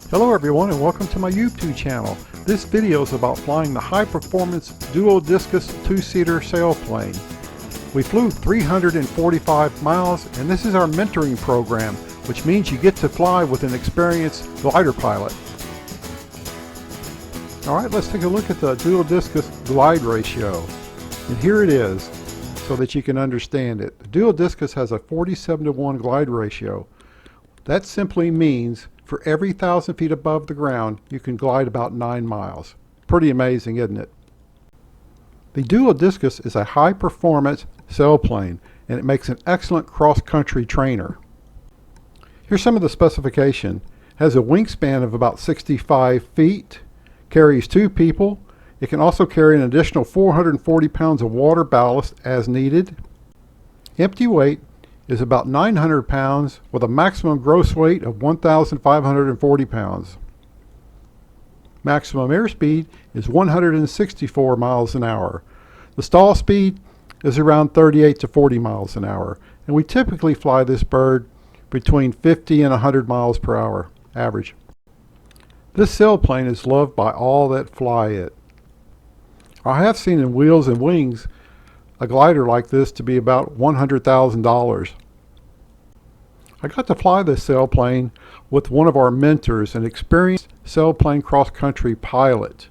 Hello everyone and welcome to my YouTube channel. This video is about flying the high-performance Duo Discus two-seater sailplane. We flew 345 miles and this is our mentoring program, which means you get to fly with an experienced glider pilot. Alright, let's take a look at the Duo Discus glide ratio. And here it is, so that you can understand it. The Duo Discus has a 47:1 glide ratio. That simply means for every 1,000 feet above the ground, you can glide about 9 miles. Pretty amazing, isn't it? The Duo Discus is a high-performance sailplane, and it makes an excellent cross-country trainer. Here's some of the specification. It has a wingspan of about 65 feet, carries 2 people. It can also carry an additional 440 pounds of water ballast as needed. Empty weight is about 900 pounds with a maximum gross weight of 1,540 pounds. Maximum airspeed is 164 miles an hour. The stall speed is around 38 to 40 miles an hour, and we typically fly this bird between 50 and 100 miles per hour average. This sailplane is loved by all that fly it. I have seen in Wheels and Wings a glider like this to be about $100,000. I got to fly this sailplane with one of our mentors, an experienced sailplane cross-country pilot.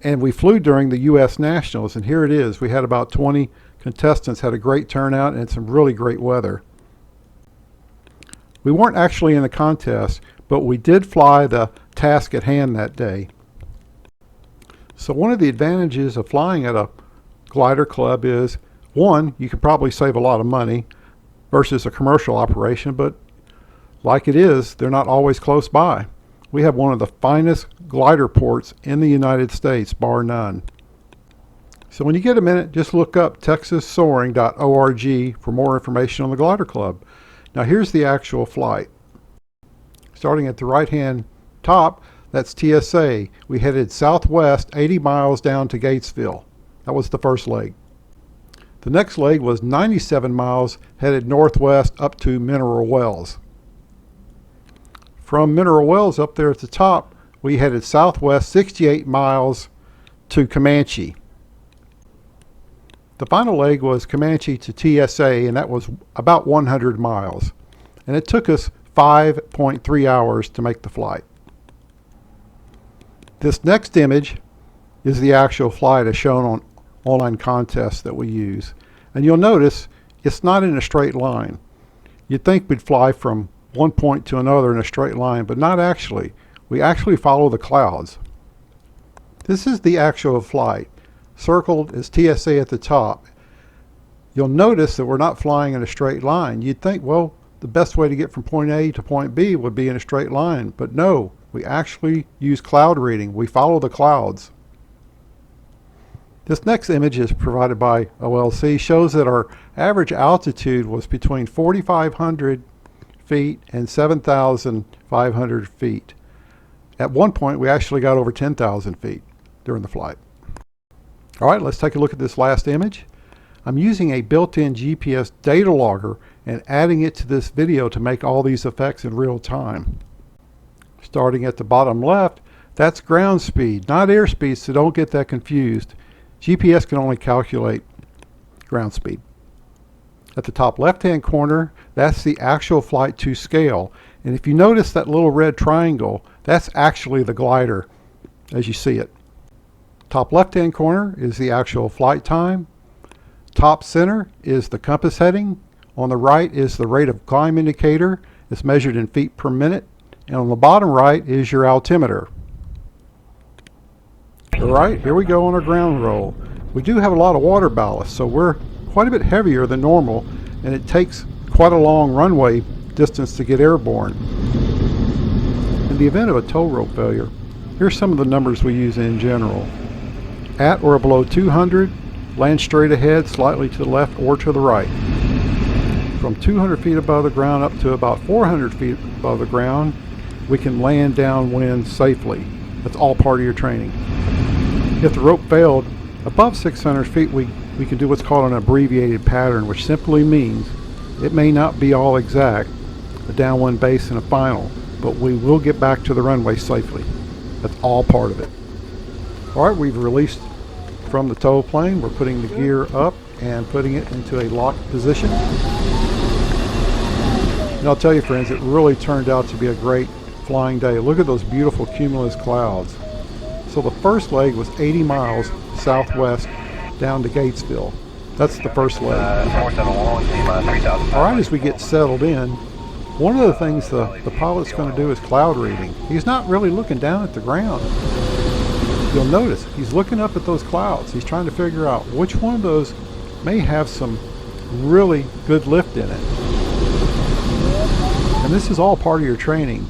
And we flew during the U.S. Nationals, and here it is. We had about 20 contestants, had a great turnout and some really great weather. We weren't actually in the contest, but we did fly the task at hand that day. So one of the advantages of flying at a glider club is, one, you can probably save a lot of money versus a commercial operation, but like it is, they're not always close by. We have one of the finest glider ports in the United States, bar none. So when you get a minute, just look up texassoaring.org for more information on the glider club. Now here's the actual flight. Starting at the right hand top, that's TSA. We headed southwest 80 miles down to Gatesville. That was the first leg. The next leg was 97 miles headed northwest up to Mineral Wells. From Mineral Wells up there at the top, we headed southwest 68 miles to Comanche. The final leg was Comanche to TSA, and that was about 100 miles. And it took us 5.3 hours to make the flight. This next image is the actual flight as shown on online contests that we use. And you'll notice it's not in a straight line. You'd think we'd fly from one point to another in a straight line, but not actually. We actually follow the clouds. This is the actual flight. Circled is TSA at the top. You'll notice that we're not flying in a straight line. You'd think, well, the best way to get from point A to point B would be in a straight line, but no, we actually use cloud reading. We follow the clouds. This next image is provided by OLC, shows that our average altitude was between 4,500 feet and 7,500 feet. At one point we actually got over 10,000 feet during the flight. Alright, let's take a look at this last image. I'm using a built-in GPS data logger and adding it to this video to make all these effects in real time. Starting at the bottom left, that's ground speed, not airspeed, so don't get that confused. GPS can only calculate ground speed. At the top left-hand corner, that's the actual flight to scale. And if you notice that little red triangle, that's actually the glider as you see it. Top left-hand corner is the actual flight time. Top center is the compass heading. On the right is the rate of climb indicator. It's measured in feet per minute. And on the bottom right is your altimeter. Alright, here we go on our ground roll. We do have a lot of water ballast, so we're quite a bit heavier than normal, and it takes quite a long runway distance to get airborne. In the event of a tow rope failure, here's some of the numbers we use in general. At or below 200, land straight ahead, slightly to the left or to the right. From 200 feet above the ground up to about 400 feet above the ground, we can land downwind safely. That's all part of your training. If the rope failed above 600 feet, we can do what's called an abbreviated pattern, which simply means it may not be all exact, a downwind base and a final, but we will get back to the runway safely. That's all part of it. All right, we've released from the tow plane. We're putting the gear up and putting it into a locked position. And I'll tell you, friends, it really turned out to be a great flying day. Look at those beautiful cumulus clouds. So the first leg was 80 miles southwest down to Gatesville. That's the first leg. All right, as we get settled in, one of the things the pilot's going to do is cloud reading. He's not really looking down at the ground. You'll notice he's looking up at those clouds. He's trying to figure out which one of those may have some really good lift in it. And this is all part of your training.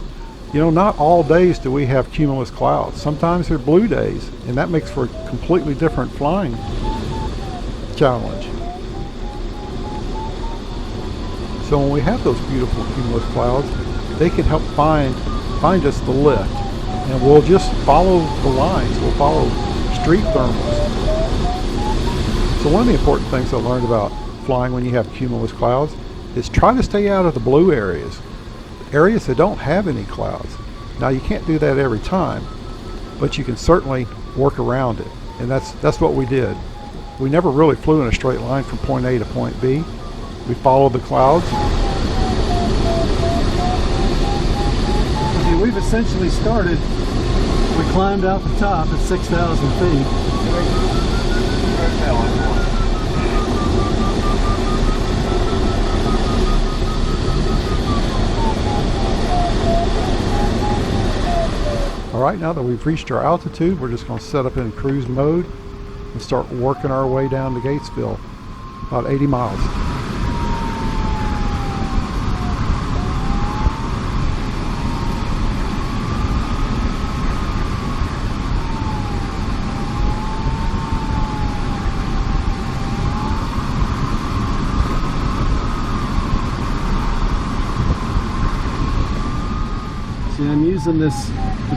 You know, not all days do we have cumulus clouds. Sometimes they're blue days, and that makes for a completely different flying challenge. So when we have those beautiful cumulus clouds, they can help find us the lift. And we'll just follow the lines. We'll follow street thermals. So one of the important things I learned about flying when you have cumulus clouds is try to stay out of the blue areas that don't have any clouds. Now you can't do that every time, but you can certainly work around it. And that's what we did. We never really flew in a straight line from point A to point B. We followed the clouds. Okay, we've essentially started, we climbed out the top at 6,000 feet. All right, now that we've reached our altitude, we're just going to set up in cruise mode and start working our way down to Gatesville, about 80 miles. See, I'm using the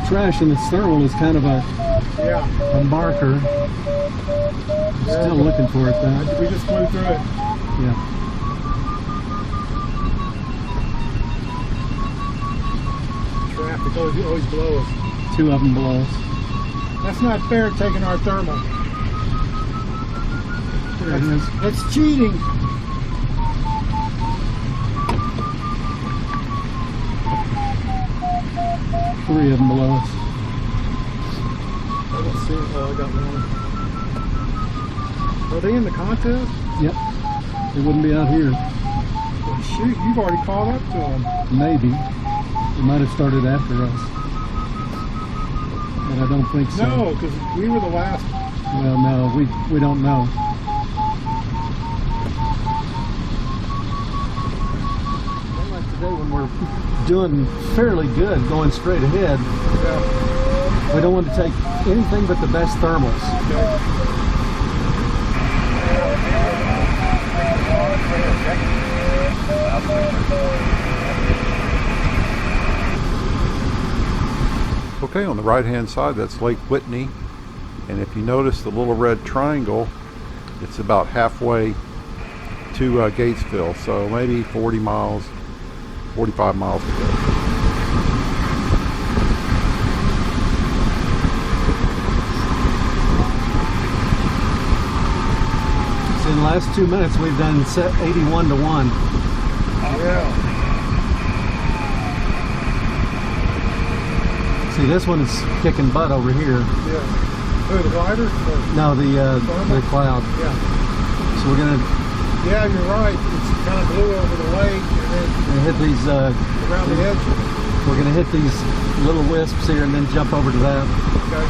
trash in this thermal is kind of a marker. Still looking for it though. We just flew through it. Yeah. Traffic always below us. Two of them below us. That's not fair taking our thermal. There it is. That's cheating. Three of them below us. I don't see it. Oh, I got one. Are they in the contest? Yep. They wouldn't be out here. Well, shoot, you've already caught up to them. Maybe. They might have started after us. But I don't think so. No, because we were the last. Well, no, we don't know. Like today when we're doing fairly good, going straight ahead, we don't want to take anything but the best thermals. Okay, on the right hand side, that's Lake Whitney. And if you notice the little red triangle, it's about halfway to Gatesville. So maybe 40 miles, 45 miles to go. So in the last 2 minutes, we've done 81 to 1. Yeah. See, this one is kicking butt over here. Yeah. Who, the glider? No, the cloud. Yeah. So we're gonna Yeah, you're right. It's kind of blue over the lake, and then hit these. around the edge. We're gonna hit these little wisps here, and then jump over to that. Okay.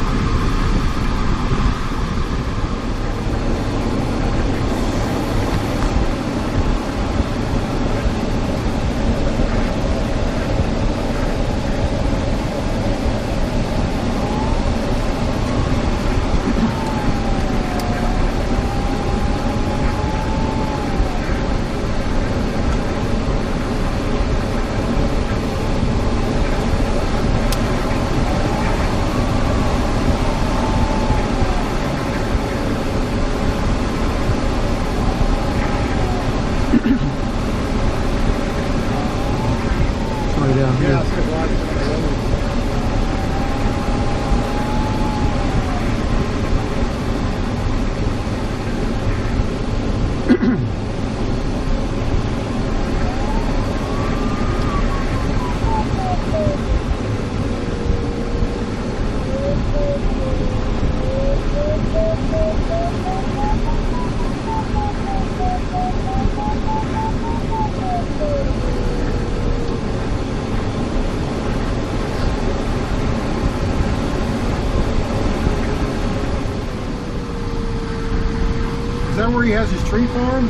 where he has his tree farm?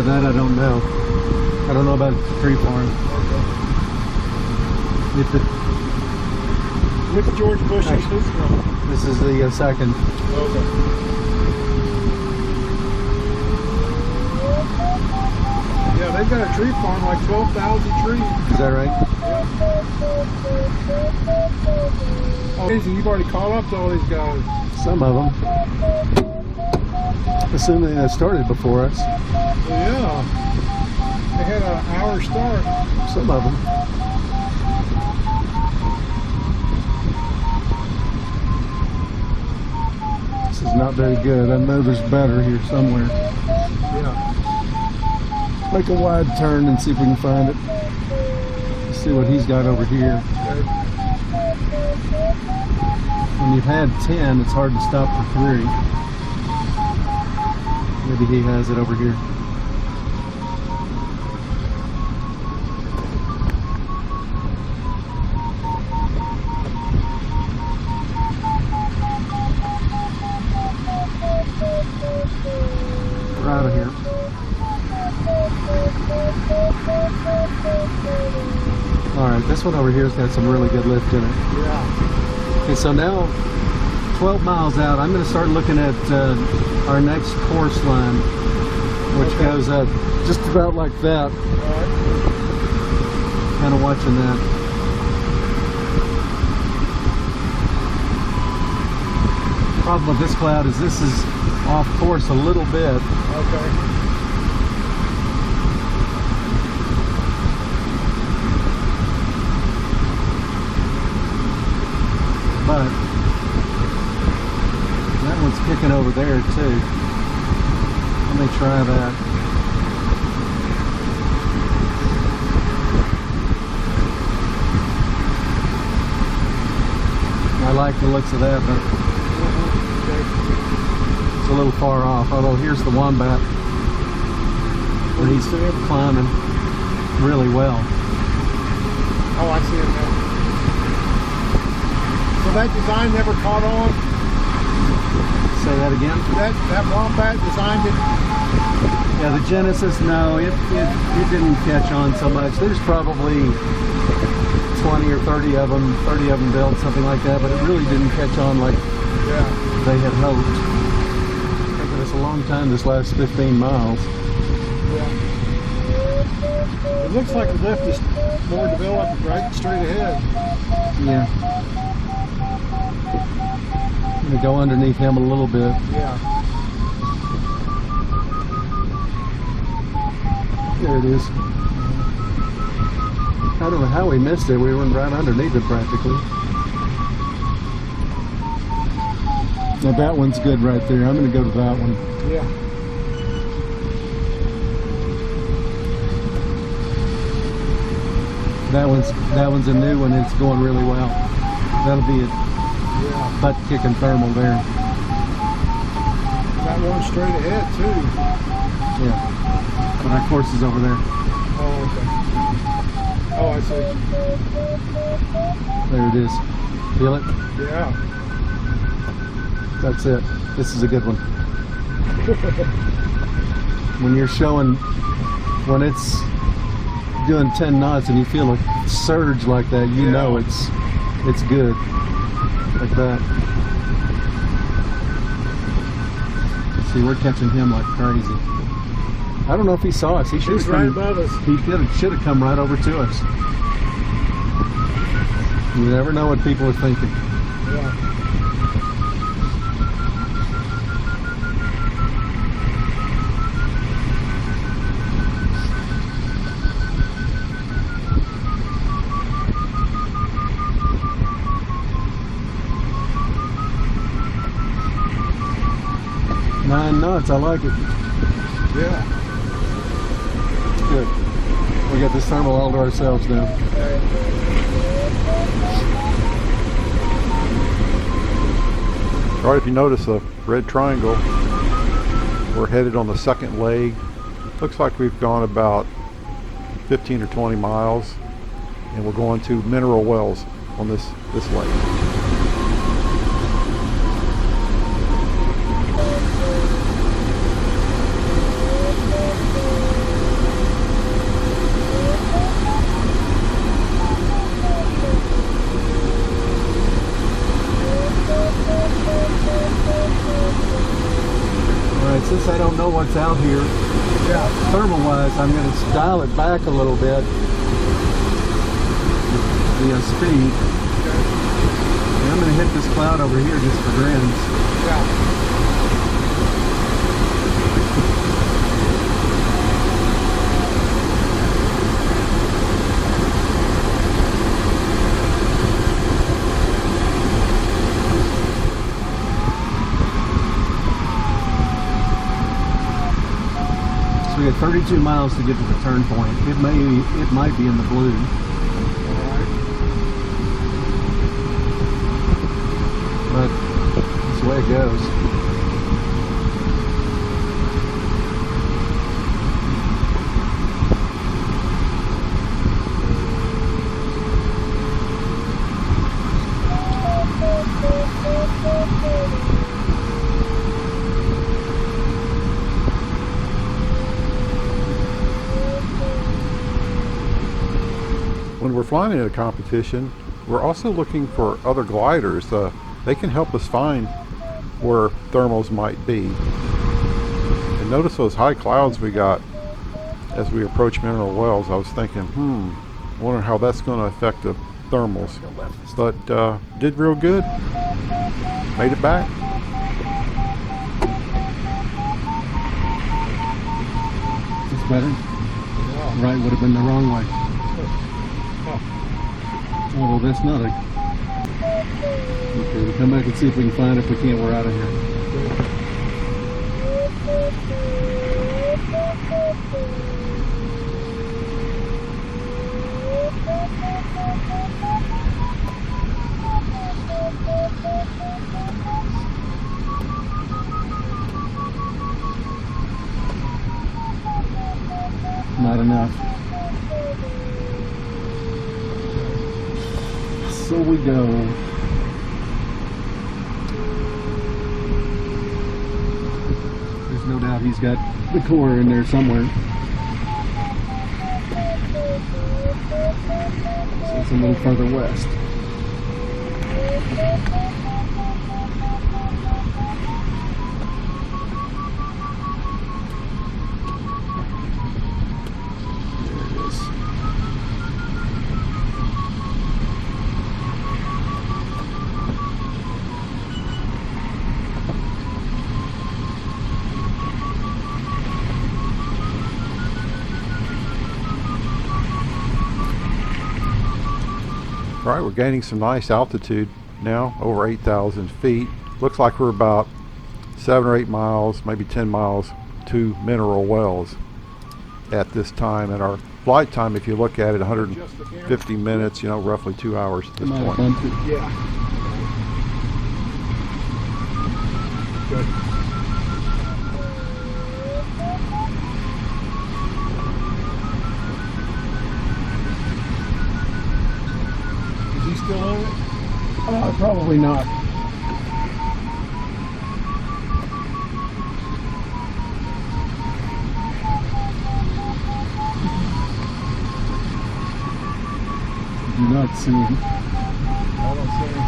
That I don't know. I don't know about the tree farm. If it, Which George Bush is this from? this is the second. Okay. Yeah, they've got a tree farm, like 12,000 trees. Is that right? Oh, easy, you've already caught up to all these guys. Some of them. Assuming they started before us. Well, yeah. They had an hour start. Some of them. This is not very good. I know there's better here somewhere. Yeah. Make a wide turn and see if we can find it. Let's see what he's got over here. Okay. When you've had 10, it's hard to stop for 3. Maybe he has it over here. We're out of here. Alright, this one over here's got some really good lift in it. Yeah. Okay, so now 12 miles out, I'm going to start looking at our next course line, which goes up just about like that. Alright. Kind of watching that. Problem with this cloud is this is off course a little bit. Okay. But that one's kicking over there too. Let me try that. I like the looks of that, but it's a little far off. Although here's the wombat, and he's climbing really well. Oh, I see it now. So that design never caught on? Say that again? That wombat designed it? Yeah, the Genesis, no, it didn't catch on so much. There's probably 20 or 30 of them built, something like that, but it really didn't catch on like they had hoped. It's taken us a long time this last 15 miles. Yeah. It looks like the lift is more developed right straight ahead. Yeah. I'm going to go underneath him a little bit. Yeah. There it is. I don't know how we missed it. We were right underneath it practically. Now that one's good right there. I'm going to go to that one. Yeah. That one's a new one. It's going really well. That'll be a butt kicking thermal there. Got one straight ahead too. Yeah. But our course is over there. Oh, okay. Oh, I see. There it is. Feel it? Yeah. That's it. This is a good one. When you're showing, when it's doing 10 knots and you feel a surge like that, you know it's good. Like that. See, we're catching him like crazy. I don't know if he saw us. He should have right above us. He should have come right over to us. You never know what people are thinking. Yeah. Nine knots, I like it. Yeah. Good. We got this thermal all to ourselves now. Okay. All right, if you notice a red triangle, we're headed on the second leg. Looks like we've gone about 15 or 20 miles, and we're going to mineral wells on this leg. since I don't know what's out here, thermal-wise, I'm going to dial it back a little bit. The speed. And I'm going to hit this cloud over here just for grins. So we got 32 miles to get to the turn point. It might be in the blue. But that's the way it goes. When we're flying in a competition, we're also looking for other gliders. They can help us find where thermals might be. And notice those high clouds we got as we approach mineral wells. I was thinking, wonder how that's going to affect the thermals. But did real good. Made it back. It's better. Right would have been the wrong way. Oh, well, that's not a... Okay, we'll come back and see if we can find it. If we can't, we're out of here. Not enough. So we go. There's no doubt he's got the core in there somewhere. So it's a little further west. All right, we're gaining some nice altitude now, over 8,000 feet. Looks like we're about 7 or 8 miles, maybe 10 miles to mineral wells at this time. And our flight time, if you look at it, 150 minutes, you know, roughly 2 hours at this point. Yeah. Good. Still on it? Probably not. Do not see him. I don't see him.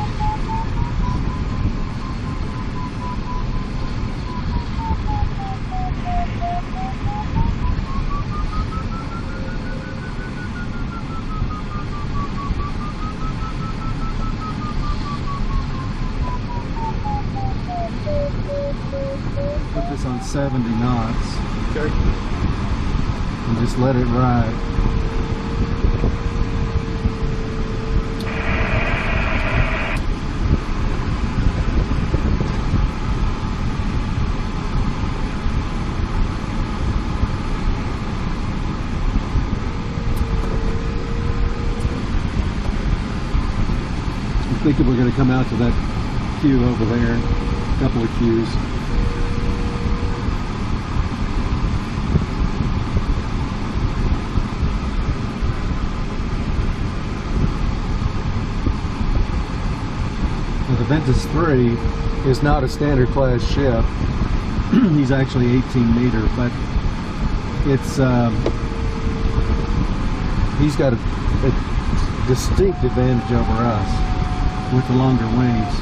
Put this on 70 knots. Okay. And just let it ride. I'm thinking we're going to come out to that queue over there. A couple of queues. The Ventus 3 is not a standard class ship. He's actually 18 meter, but it's he's got a distinct advantage over us with the longer wings.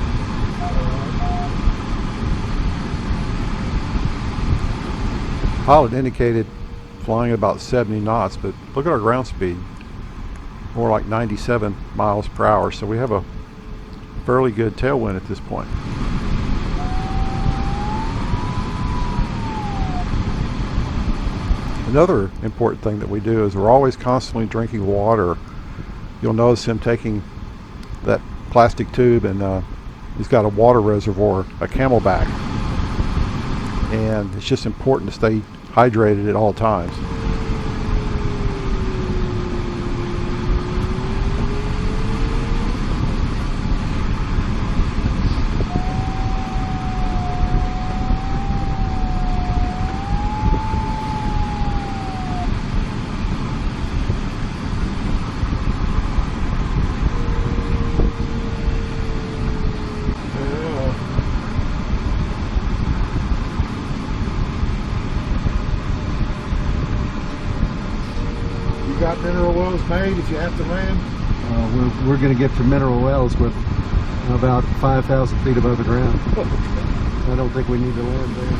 Pilot indicated flying at about 70 knots, but look at our ground speed, more like 97 miles per hour. So we have a fairly good tailwind at this point. Another important thing that we do is we're always constantly drinking water. You'll notice him taking that plastic tube and he's got a water reservoir, a Camelback. And it's just important to stay hydrated at all times. Got mineral wells made if you have to land? We're going to get to mineral wells with about 5,000 feet above the ground. I don't think we need to land there.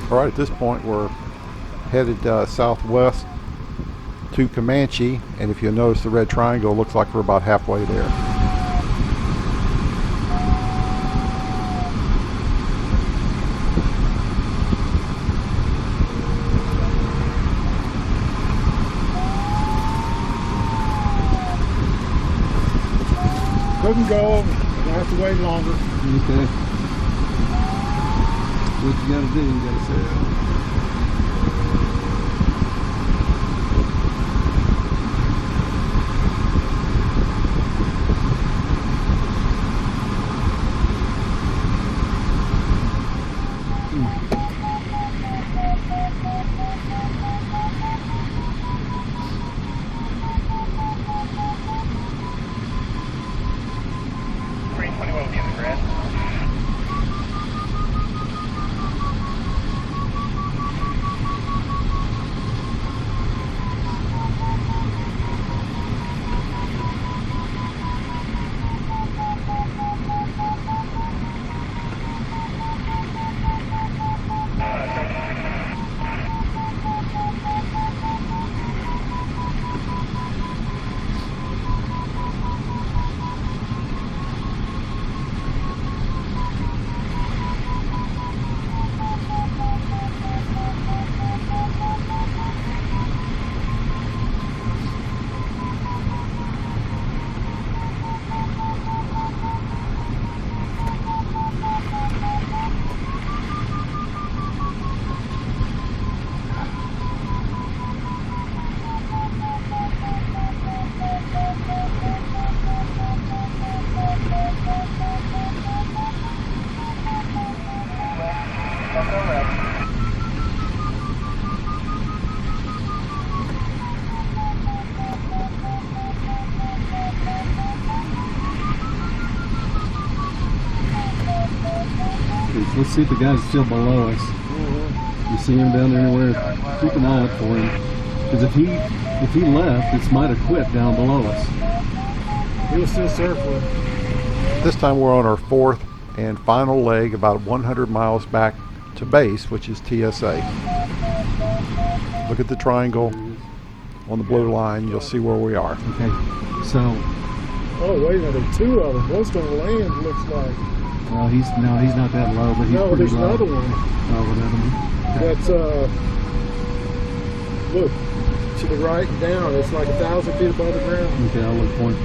All right, at this point we're headed southwest to Comanche, and if you'll notice the red triangle, it looks like we're about halfway there. Couldn't go, I have to wait longer. Okay. What you gotta do, you gotta say. Let's see if the guy's still below us. You see him down there anywhere? Keep an eye out for him. Because if he left, it might have quit down below us. He was still circling. This time we're on our fourth and final leg, about 100 miles back to base, which is TSA. Look at the triangle on the blue line. You'll see where we are. Okay, so. Oh, wait a minute. There's two of them. One's going to land, looks like. Well, he's not that low, but he's no, pretty there's low. another one. Oh, another one. Okay. That's, look, to the right and down. It's like 1,000 feet above the ground. Okay, I'll look for him.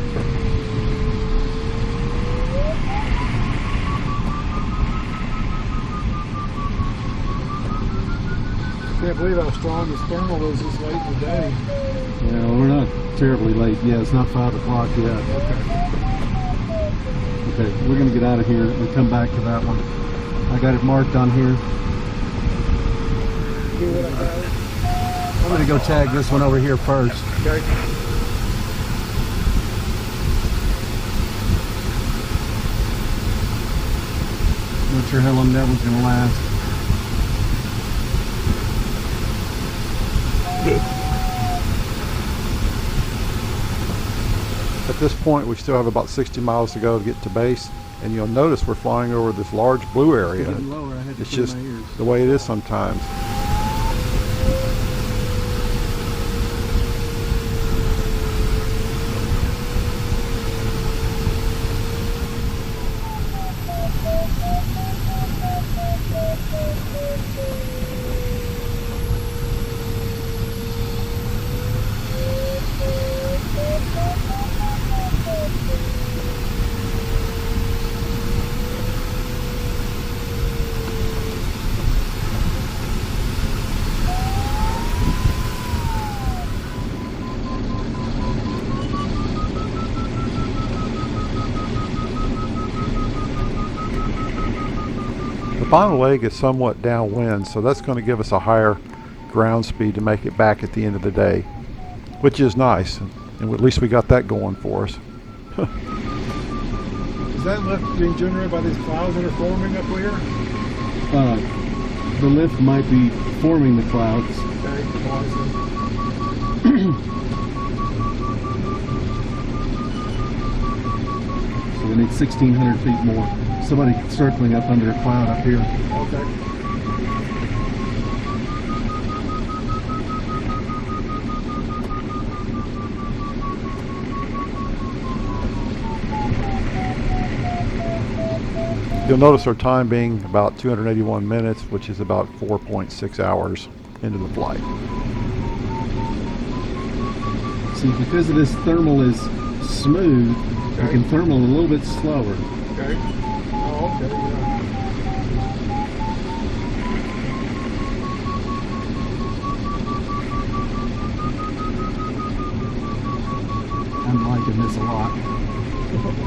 Can't believe how strong this thermal is this late in the day. Yeah, we're not terribly late. Yeah, it's not 5 o'clock yet. Okay. Okay, we're going to get out of here and come back to that one. I got it marked on here. See what I got? I'm going to go tag this one over here first. Okay. Not sure how long that one's going to last. At this point, we still have about 60 miles to go to get to base, and you'll notice we're flying over this large blue area. Getting lower, I had to It's put in just my ears. the way it is sometimes. The final leg is somewhat downwind, so that's going to give us a higher ground speed to make it back at the end of the day, which is nice, and at least we got that going for us. Is that lift being generated by these clouds that are forming up here? The lift might be forming the clouds. Okay, So we need 1,600 feet more. Somebody circling up under a cloud up here. okay. You'll notice our time being about 281 minutes, which is about 4.6 hours into the flight. See, because of this thermal is smooth, Okay. we can thermal a little bit slower. Okay. Oh, okay, yeah. I'm liking this a lot.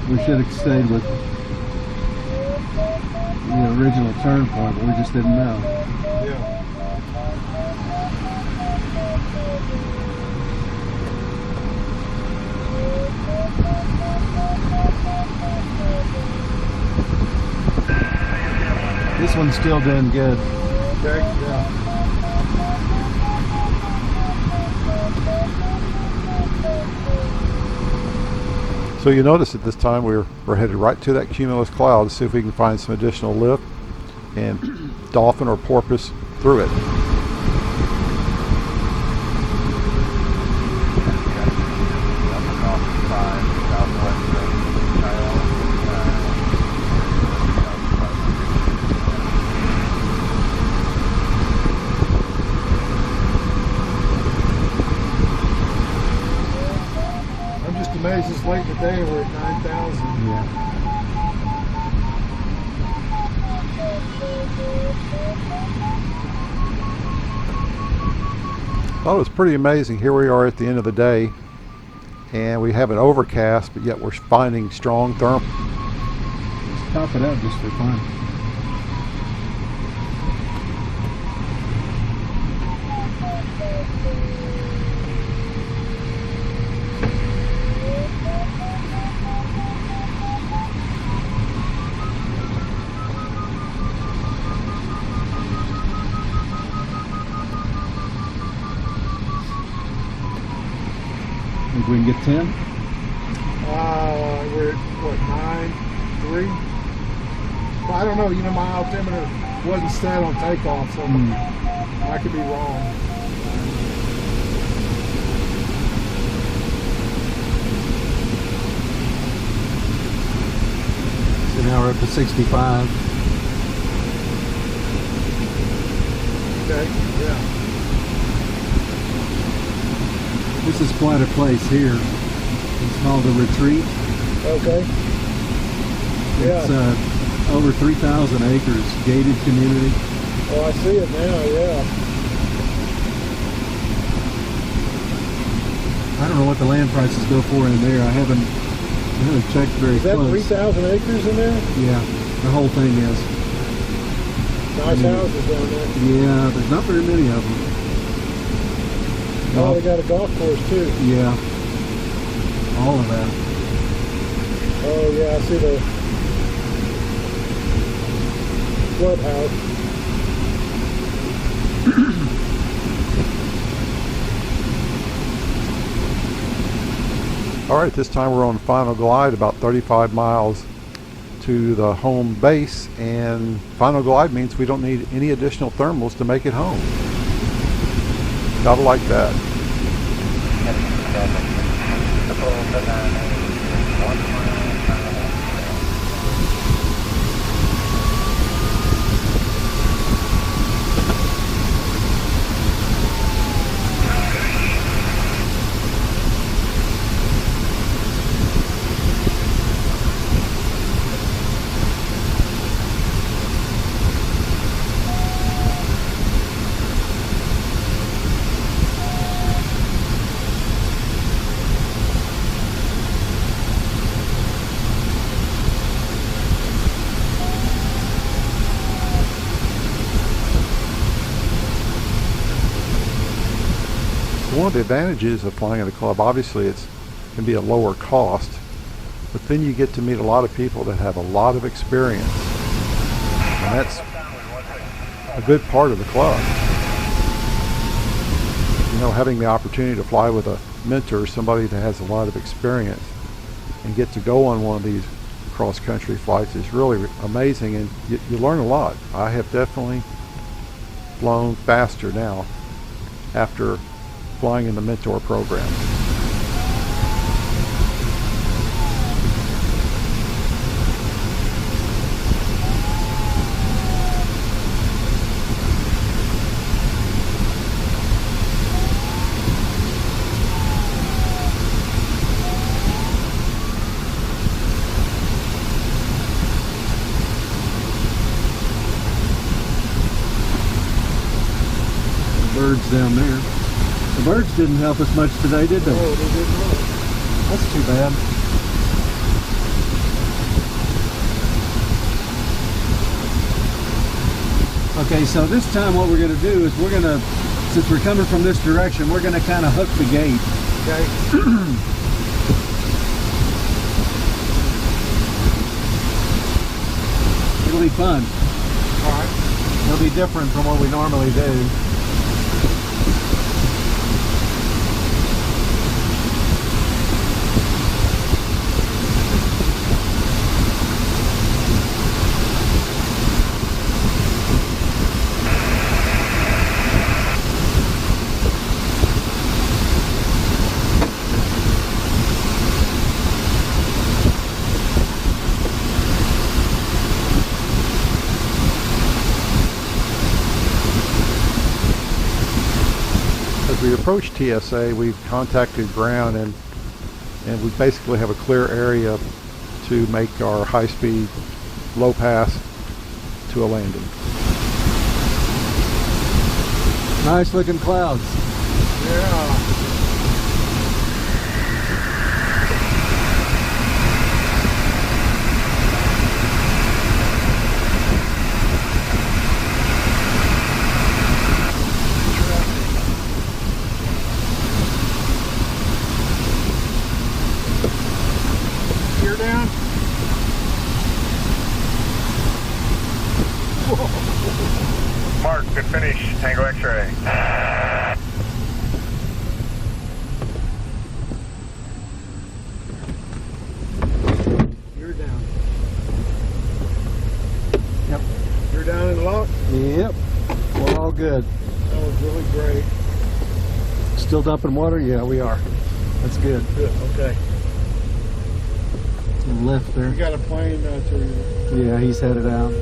We should have stayed with the original turn point, but we just didn't know. Yeah. This one's still doing good. Okay, yeah. So you notice at this time we're headed right to that cumulus cloud to see if we can find some additional lift and dolphin or porpoise through it. I'm just amazed this late in the day we're at 9,000. Yeah. Well, it's pretty amazing. Here we are at the end of the day, and we have an overcast, but yet we're finding strong thermal. Let's top it out just for fun. Think we can get 10? We're at, what, 9.3? Well, I don't know, you know, my altimeter wasn't set on takeoff, so I could be wrong. So now we're up to 65. Okay, yeah. This is quite a place here. It's called the Retreat. Okay. It's Yeah. over 3,000 acres, gated community. Oh, I see it now, yeah. I don't know what the land prices go for in there. I haven't checked very Is that close. 3,000 acres in there? Yeah, the whole thing is. Nice houses down there. Yeah, there's not very many of them. Oh, they got a golf course too. Yeah, all of that. Oh yeah, I see the clubhouse. All right, this time we're on final glide, about 35 miles to the home base, and final glide means we don't need any additional thermals to make it home. Gotta like that. One of the advantages of flying at a club, obviously it can be a lower cost, but then you get to meet a lot of people that have a lot of experience, and that's a good part of the club. You know, having the opportunity to fly with a mentor, somebody that has a lot of experience, and get to go on one of these cross-country flights is really amazing, and you learn a lot. I have definitely flown faster now after flying in the mentor program. Birds down there. The birds didn't help us much today, did they? Oh, they did not. That's too bad. Okay, so this time what we're going to do is since we're coming from this direction, we're going to kind of hook the gate. Okay. It'll be fun. All right. It'll be different from what we normally do. As we approach TSA, we've contacted ground, and we basically have a clear area to make our high-speed low pass to a landing. Nice looking clouds. Yeah. Gear down. Mark, good finish. Tango X-ray. Gear down. Yep. Gear down in the lock. Yep. We're all good. That was really great. Still dumping water? Yeah, we are. That's good. Good. Okay. Left there. You got a plane to. Yeah, he's headed out.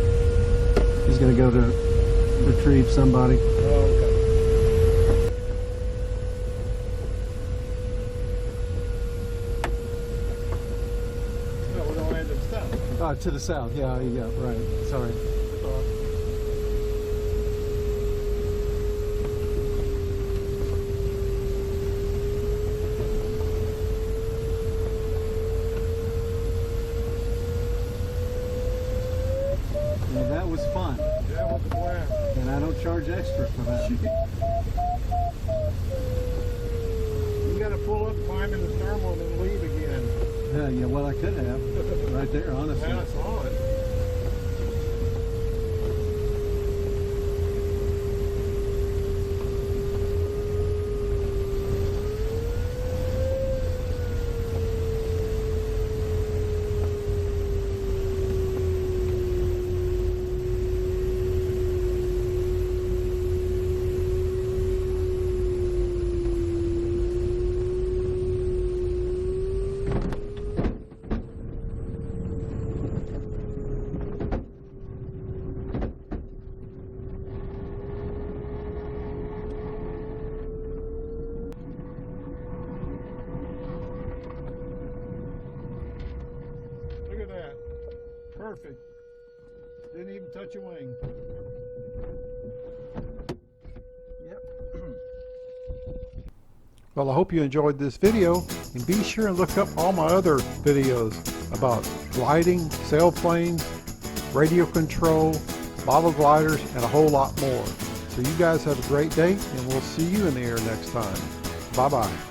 He's going to go to retrieve somebody. Oh, okay. No, we're gonna land in south. To the south. Yeah, right. Sorry. was fun. Yeah, it was a blast. And I don't charge extra for that. You got to pull up, climb in the thermal, and then leave again. Yeah, well, I could have. Right there, honestly. Yeah, I saw it. Look at that. Perfect. Didn't even touch a wing. Yep. Well, I hope you enjoyed this video, and be sure and look up all my other videos about gliding, sailplanes, radio control, model gliders, and a whole lot more. So you guys have a great day, and we'll see you in the air next time. Bye-bye.